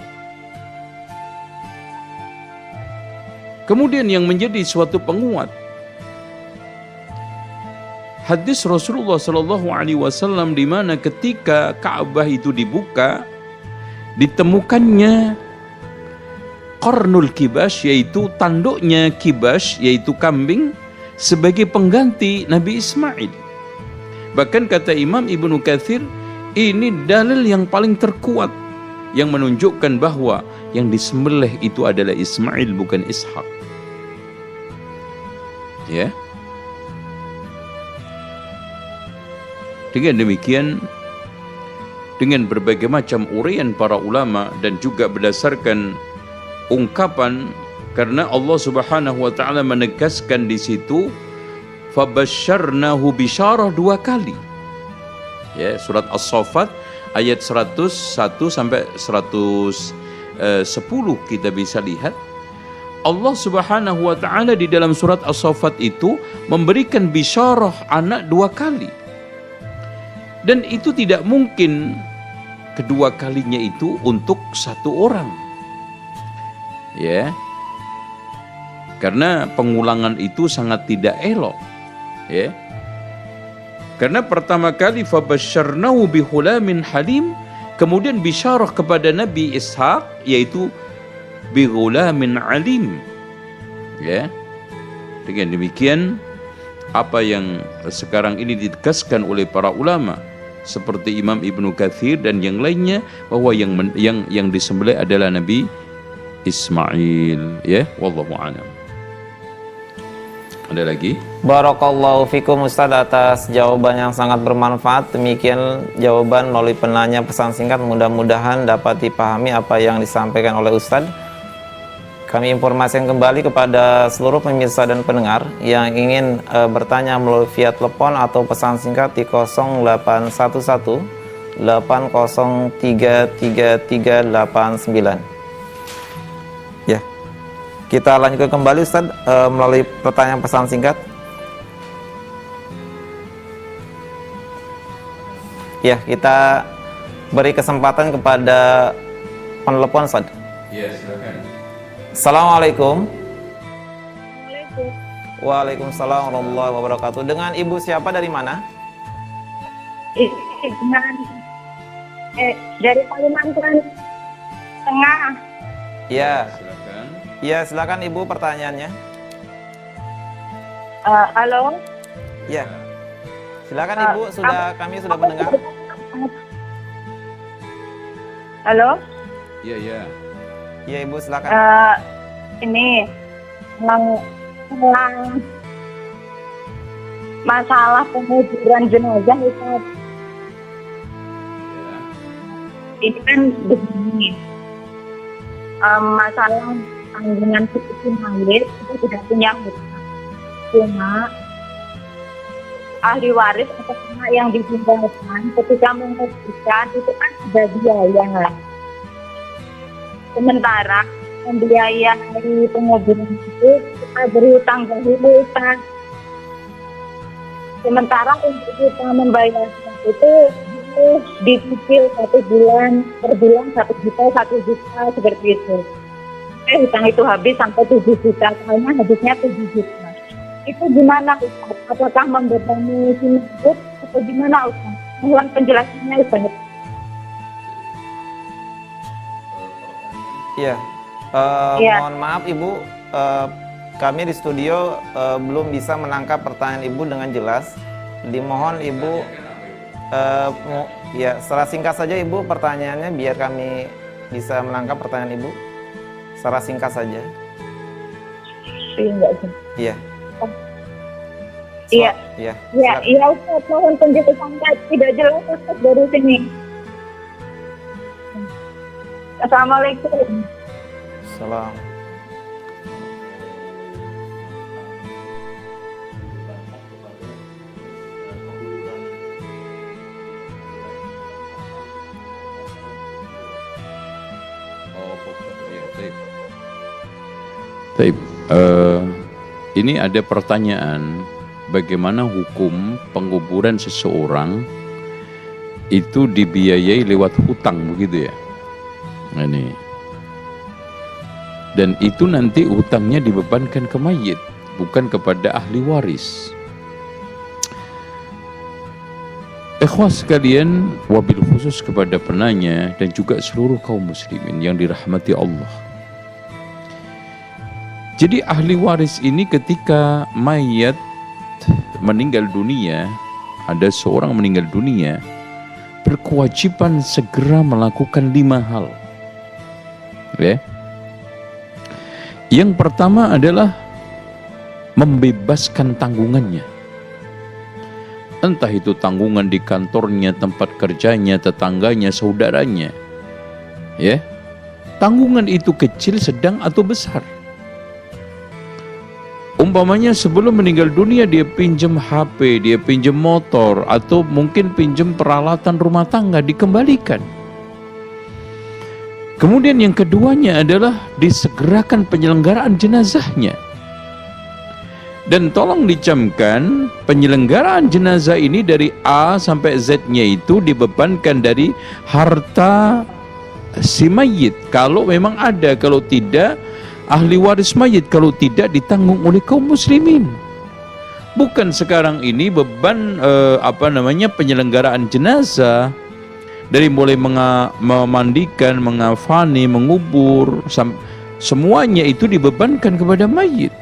Kemudian yang menjadi suatu penguat hadis Rasulullah sallallahu alaihi wasallam, di mana ketika Ka'bah itu dibuka ditemukannya qarnul kibash, yaitu tanduknya kibash, yaitu kambing, sebagai pengganti Nabi Ismail. Bahkan kata Imam Ibnu Katsir, ini dalil yang paling terkuat yang menunjukkan bahwa yang disembelih itu adalah Ismail, bukan Ishaq. Ya. Dengan demikian, dengan berbagai macam uraian para ulama dan juga berdasarkan ungkapan, karena Allah Subhanahu wa taala menegaskan di situ fabasyarnahu bisyarah 2 kali. Ya, surat As-Saffat ayat 101 sampai 110 kita bisa lihat Allah Subhanahu wa taala di dalam surat As-Saffat itu memberikan bisyarah anak 2 kali. Dan itu tidak mungkin kedua kalinya itu untuk satu orang, ya, karena pengulangan itu sangat tidak elok, ya. Karena pertama kali fabasyarnahu bihulamin halim, kemudian bisyarah kepada Nabi Ishaq yaitu bihulamin alim, ya. Dengan demikian, apa yang sekarang ini ditegaskan oleh para ulama seperti Imam Ibnu Katsir dan yang lainnya, bahwa yang disembelih adalah Nabi Ismail, ya. Wallahu a'lam. Ada lagi? Barakallahu fikum Ustadz atas jawaban yang sangat bermanfaat. Demikian jawaban melalui penanya pesan singkat. Mudah-mudahan dapat dipahami apa yang disampaikan oleh Ustadz. Kami informasikan kembali kepada seluruh pemirsa dan pendengar yang ingin bertanya melalui via telepon atau pesan singkat di 0811 8033389. Ya. Kita lanjutkan kembali Ustadz melalui pertanyaan pesan singkat. Ya, kita beri kesempatan kepada penelepon Ustadz. Ya, silakan. Assalamualaikum. Assalamualaikum. Waalaikumsalam warahmatullahi wabarakatuh. Dengan Ibu siapa dari mana? Dengan dari Kalimantan Tengah. Ya. Silakan. Ya, silakan Ibu pertanyaannya. Halo. Ya. Silakan Ibu, kami sudah mendengar. Halo. Iya, iya. Ya, Ibu silakan. Ini tentang masalah penguburan jenazah itu. Ini kan begini. Masalah tanggungan seperti mayit itu tidak punya hutang. Cuma ahli waris atau pihak yang ditinggalkan ketika menguburkan itu kan ada biaya. Sementara membiayai penguburan itu kita berhutang dahulu Ustaz. Sementara untuk kita membayar itu dicicil 1 bulan, per bulan 1 juta seperti itu. Hutang itu habis sampai 7 juta, soalnya habisnya 7 juta. Itu gimana Ustaz? Apakah membebani si mayit atau gimana Ustaz? Mohon penjelasannya Ustaz. Iya. Iya. Mohon maaf Ibu, kami di studio belum bisa menangkap pertanyaan Ibu dengan jelas. Dimohon Ibu ya secara singkat saja Ibu pertanyaannya biar kami bisa menangkap pertanyaan Ibu. Secara singkat saja. Iya. Iya. Iya. Iya, iya Ustaz, mohon penjelasannya tidak jelas Ustaz dari sini. Assalamualaikum. Salam. Taib. Ini ada pertanyaan, bagaimana hukum penguburan seseorang itu dibiayai lewat hutang begitu ya? Ini. Dan itu nanti hutangnya dibebankan ke mayit, bukan kepada ahli waris. Ikhwas sekalian, wabil khusus kepada penanya dan juga seluruh kaum muslimin yang dirahmati Allah. Jadi ahli waris ini ketika mayat meninggal dunia, ada seorang meninggal dunia, berkewajiban segera melakukan 5 hal. Ya. Yang pertama adalah membebaskan tanggungannya. Entah itu tanggungan di kantornya, tempat kerjanya, tetangganya, saudaranya. Ya. Tanggungan itu kecil, sedang atau besar. Umpamanya sebelum meninggal dunia dia pinjam HP, dia pinjam motor, atau mungkin pinjam peralatan rumah tangga, dikembalikan. Kemudian yang keduanya adalah disegerakan penyelenggaraan jenazahnya. Dan tolong dicamkan, penyelenggaraan jenazah ini dari A sampai Z-nya itu dibebankan dari harta si mayit. Kalau memang ada, kalau tidak ahli waris mayit, kalau tidak ditanggung oleh kaum muslimin. Bukan sekarang ini beban penyelenggaraan jenazah dari mulai memandikan, mengafani, mengubur, semuanya itu dibebankan kepada mayit.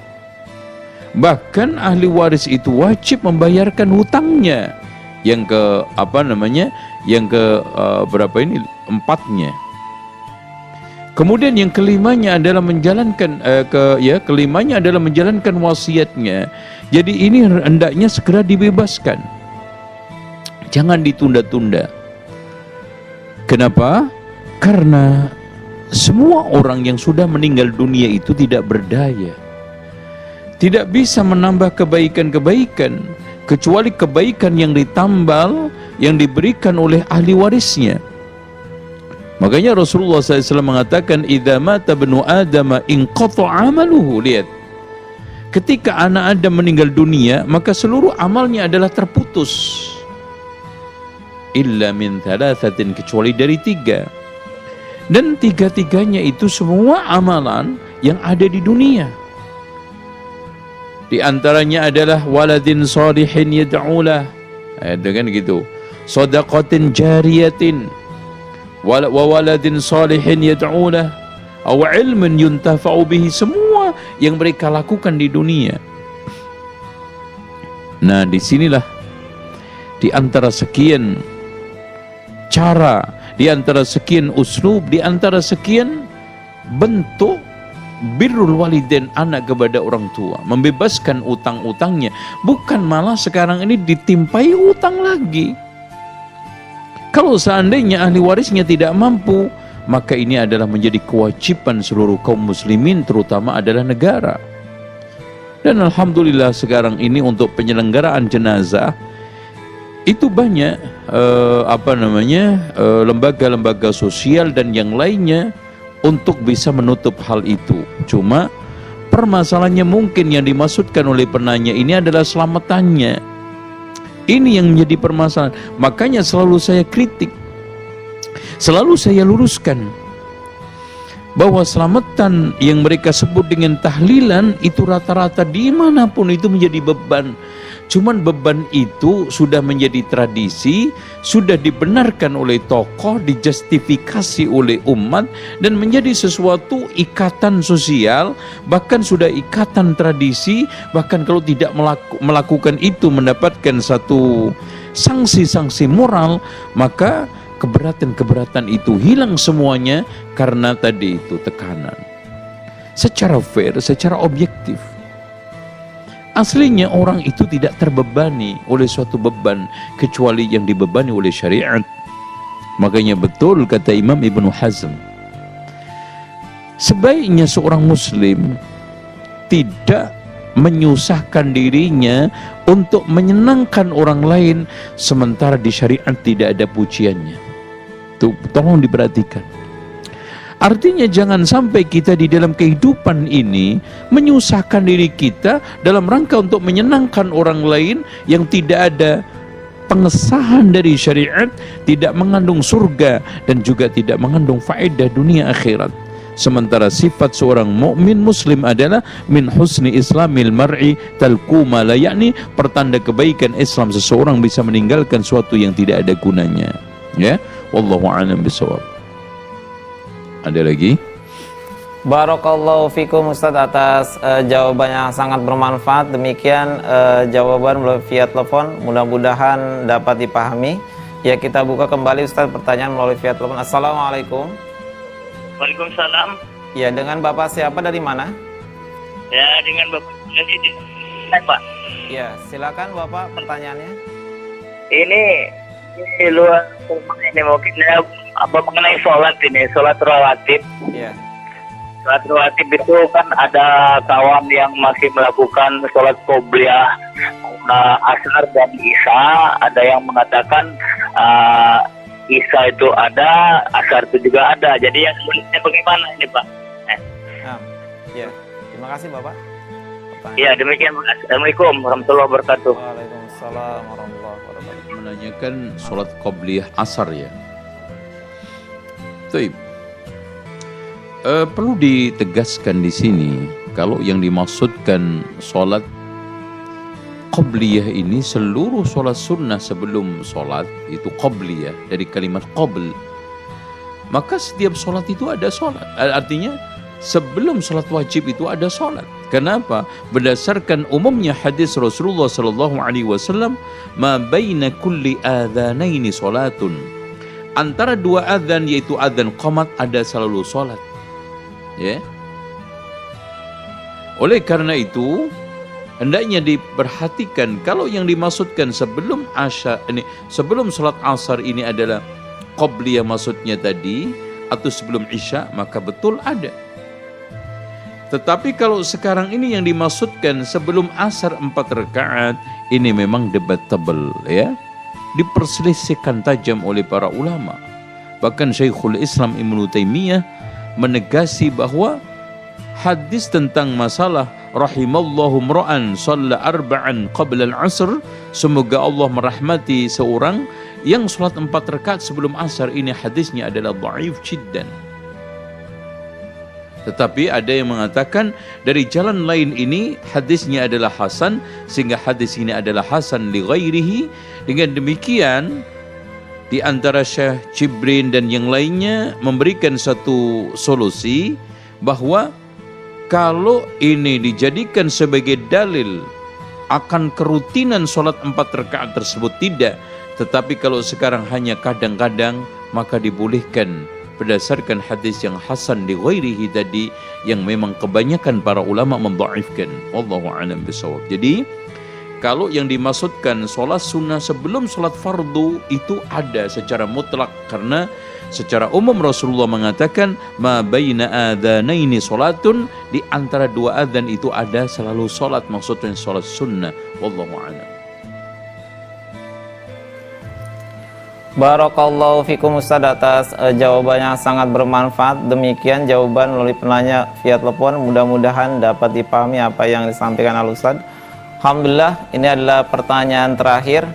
Bahkan ahli waris itu wajib membayarkan hutangnya yang empatnya. Kemudian yang kelimanya adalah menjalankan menjalankan wasiatnya, Jadi ini hendaknya segera dibebaskan. Jangan ditunda-tunda. Kenapa? Karena semua orang yang sudah meninggal dunia itu tidak berdaya. Tidak bisa menambah kebaikan-kebaikan kecuali kebaikan yang ditambal, yang diberikan oleh ahli warisnya. Makanya Rasulullah SAW mengatakan, "Idza mata ibnu Adam inqata'a amaluhu." Lihat, ketika anak Adam meninggal dunia, maka seluruh amalnya adalah terputus. Illa min thalathatin, kecuali dari 3. Dan 3-tiganya itu semua amalan yang ada di dunia. Di antaranya adalah waladin salihin yad'ulah, dengan gitu, shadaqatin jariyatin, wa waladin salihin yad'ulah, aw ilmin yuntafa'u bihi, semua yang mereka lakukan di dunia. Nah, disinilah di antara sekian cara, di antara sekian uslub, di antara sekian bentuk birrul walidain anak kepada orang tua, membebaskan utang-utangnya, bukan malah sekarang ini ditimpai utang lagi. Kalau seandainya ahli warisnya tidak mampu, maka ini adalah menjadi kewajiban seluruh kaum muslimin, terutama adalah negara. Dan alhamdulillah sekarang ini untuk penyelenggaraan jenazah itu banyak lembaga-lembaga sosial dan yang lainnya untuk bisa menutup hal itu. Cuma permasalahannya mungkin yang dimaksudkan oleh penanya ini adalah selamatannya. Ini yang menjadi permasalahan. Makanya selalu saya kritik, selalu saya luruskan bahwa selamatan yang mereka sebut dengan tahlilan itu rata-rata dimanapun itu menjadi beban. Cuman beban itu sudah menjadi tradisi, sudah dibenarkan oleh tokoh, dijustifikasi oleh umat, dan menjadi sesuatu ikatan sosial, bahkan sudah ikatan tradisi, bahkan kalau tidak melakukan itu mendapatkan satu sanksi-sanksi moral, maka keberatan-keberatan itu hilang semuanya karena tadi itu tekanan. Secara fair, secara objektif, aslinya orang itu tidak terbebani oleh suatu beban kecuali yang dibebani oleh syariat. Makanya betul kata Imam Ibnu Hazm, sebaiknya seorang muslim tidak menyusahkan dirinya untuk menyenangkan orang lain sementara di syariat tidak ada pujiannya. Tuh, tolong diperhatikan. Artinya jangan sampai kita di dalam kehidupan ini menyusahkan diri kita dalam rangka untuk menyenangkan orang lain yang tidak ada pengesahan dari syariat, tidak mengandung surga dan juga tidak mengandung faedah dunia akhirat. Sementara sifat seorang mukmin muslim adalah min husni islamil mar'i talqu ma la ya'ni, pertanda kebaikan Islam seseorang bisa meninggalkan suatu yang tidak ada gunanya. Ya, wallahu a'lam bishawab. Ada lagi? Barakallahu fikum Ustaz atas jawaban yang sangat bermanfaat. Demikian jawaban melalui via telepon, mudah-mudahan dapat dipahami. Ya, kita buka kembali Ustaz pertanyaan melalui via telepon. Assalamualaikum. Waalaikumsalam. Ya, dengan Bapak siapa, dari mana? Ya, dengan Bapak ini, Pak. Ya, silakan Bapak pertanyaannya. Ini luar ini mungkin ya, apa mengenai sholat ini, sholat rawatib. Ya. Sholat rawatib itu kan ada kawan yang masih melakukan sholat qobliyah asar dan isya. Ada yang mengatakan isya itu ada, asar itu juga ada. Jadi yang sebenarnya bagaimana ini Pak? Ya, terima kasih Bapak. Ya, demikian. Assalamualaikum warahmatullahi wabarakatuh. Waalaikumsalam warahmatullahi wabarakatuh. Menanyakan sholat qobliyah asar ya. Baik. Perlu ditegaskan di sini kalau yang dimaksudkan sholat qobliyah ini seluruh sholat sunnah sebelum sholat itu qobliyah dari kalimat qabl. Maka setiap sholat itu ada sholat. Artinya sebelum sholat wajib itu ada sholat. Kenapa? Berdasarkan umumnya hadis Rasulullah SAW, ma baina kulli adhanaini sholatun. Antara dua adzan yaitu adzan qomat ada selalu sholat. Ya. Oleh karena itu hendaknya diperhatikan kalau yang dimaksudkan sebelum salat asar ini adalah qabliyah maksudnya tadi atau sebelum isya, maka betul ada. Tetapi kalau sekarang ini yang dimaksudkan sebelum asar 4 rakaat, ini memang debatable ya. Diperselisihkan tajam oleh para ulama. Bahkan Syekhul Islam Ibnu Taimiyah menegasi bahwa hadis tentang masalah rahimallahu mra'an shalla arba'an qabla al-'asr, semoga Allah merahmati seorang yang salat 4 rakaat sebelum asar, ini hadisnya adalah dhaif jiddan. Tetapi ada yang mengatakan dari jalan lain ini hadisnya adalah hasan, sehingga hadis ini adalah hasan li ghairihi. Dengan demikian di antara Syekh Jibrin dan yang lainnya memberikan satu solusi bahwa kalau ini dijadikan sebagai dalil akan kerutinan sholat 4 rakaat tersebut tidak, tetapi kalau sekarang hanya kadang-kadang, maka dibolehkan berdasarkan hadis yang hasan di ghairihi tadi, yang memang kebanyakan para ulama mendhaifkan. Wallahu a'lam bishawab. Jadi kalau yang dimaksudkan sholat sunnah sebelum sholat fardu itu ada secara mutlak, karena secara umum Rasulullah mengatakan ma baina adzanaini sholatun, di antara 2 adzan itu ada selalu sholat, maksudnya sholat sunnah. Wallahu a'lam. Barakallahu fikum Ustaz atas jawabannya sangat bermanfaat. Demikian jawaban melalui penanya via telepon, mudah-mudahan dapat dipahami apa yang disampaikan Al Ustaz. Alhamdulillah, ini adalah pertanyaan terakhir.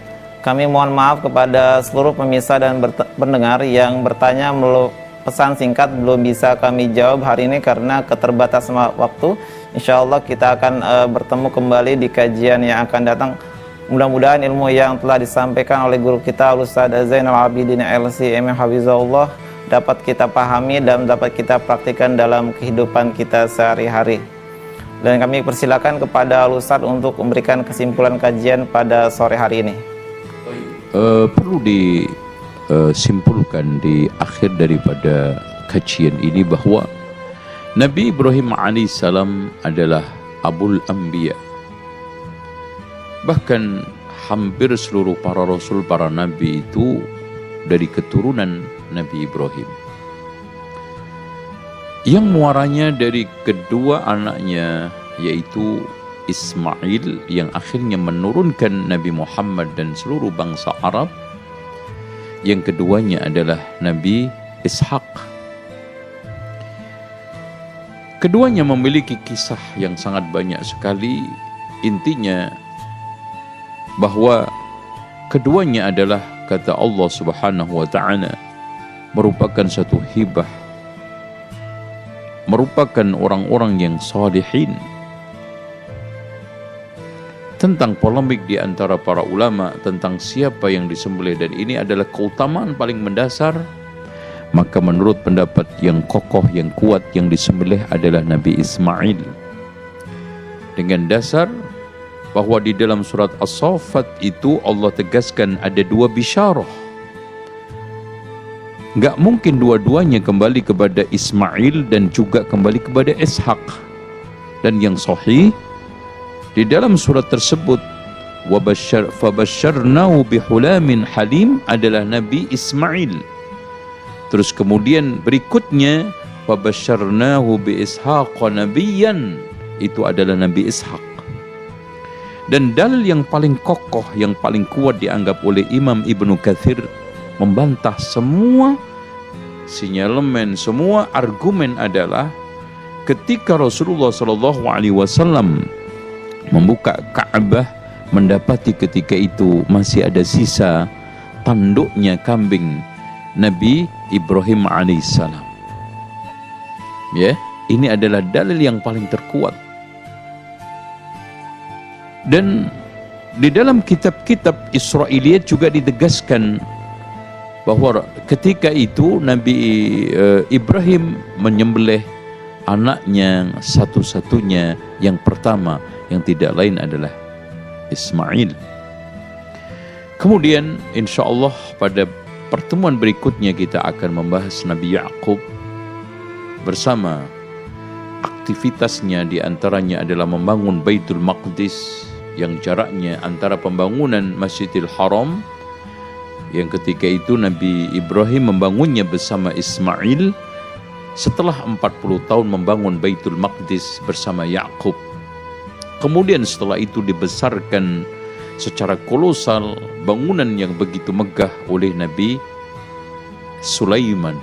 Kami mohon maaf kepada seluruh pemirsa dan pendengar yang bertanya melalui pesan singkat, belum bisa kami jawab hari ini karena keterbatasan waktu. Insya Allah kita akan bertemu kembali di kajian yang akan datang. Mudah-mudahan ilmu yang telah disampaikan oleh guru kita Al-Ustaz Zainal Abidin LCM Hafizahullah dapat kita pahami dan dapat kita praktikkan dalam kehidupan kita sehari-hari. Dan kami persilakan kepada Al-Ustaz untuk memberikan kesimpulan kajian pada sore hari ini. Perlu disimpulkan di akhir daripada kajian ini bahwa Nabi Ibrahim alaihissalam adalah Abul Anbiya. Bahkan hampir seluruh para rasul, para nabi itu dari keturunan Nabi Ibrahim, yang muaranya dari kedua anaknya yaitu Ismail, yang akhirnya menurunkan Nabi Muhammad dan seluruh bangsa Arab. Yang keduanya adalah Nabi Ishaq. Keduanya memiliki kisah yang sangat banyak sekali. Intinya bahwa keduanya adalah, kata Allah Subhanahu wa ta'ala, merupakan satu hibah, merupakan orang-orang yang salihin. Tentang polemik di antara para ulama tentang siapa yang disembelih, dan ini adalah keutamaan paling mendasar, maka menurut pendapat yang kokoh, yang kuat, yang disembelih adalah Nabi Ismail. Dengan dasar bahwa di dalam surat As-Saffat itu Allah tegaskan ada 2 bisyarah. Gak mungkin dua-duanya kembali kepada Ismail dan juga kembali kepada Ishaq. Dan yang sahih di dalam surat tersebut, fabasyarnahu bihulamin halim, adalah Nabi Ismail. Terus kemudian berikutnya fabasyarnahu bi Ishaqa nabiyyan, itu adalah Nabi Ishaq. Dan dalil yang paling kokoh, yang paling kuat dianggap oleh Imam Ibnu Katsir membantah semua sinyalemen, semua argumen adalah ketika Rasulullah SAW membuka Ka'bah, mendapati ketika itu masih ada sisa tanduknya kambing Nabi Ibrahim alaihissalam. Ya, ini adalah dalil yang paling terkuat. Dan di dalam kitab-kitab Israiliyat juga ditegaskan bahwa ketika itu Nabi Ibrahim menyembelih anaknya satu-satunya yang pertama, yang tidak lain adalah Ismail. Kemudian insya Allah pada pertemuan berikutnya kita akan membahas Nabi Ya'qub bersama aktivitasnya diantaranya adalah membangun Baitul Maqdis yang jaraknya antara pembangunan Masjidil Haram yang ketika itu Nabi Ibrahim membangunnya bersama Ismail setelah 40 tahun membangun Baitul Maqdis bersama Yakub. Kemudian setelah itu dibesarkan secara kolosal bangunan yang begitu megah oleh Nabi Sulaiman.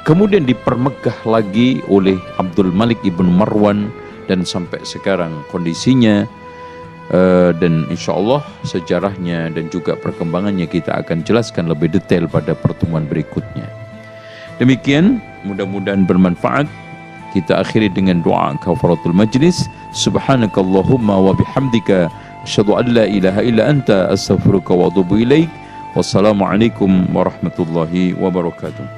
Kemudian dipermegah lagi oleh Abdul Malik ibn Marwan dan sampai sekarang kondisinya dan insya Allah sejarahnya dan juga perkembangannya kita akan jelaskan lebih detail pada pertemuan berikutnya. Demikian, mudah-mudahan bermanfaat. Kita akhiri dengan doa kafaratul majlis. Subhanakallahumma wa bihamdika asyhadu an la ilaha illa anta astaghfiruka wa atubu ilaik. Wassalamualaikum warahmatullahi wabarakatuh.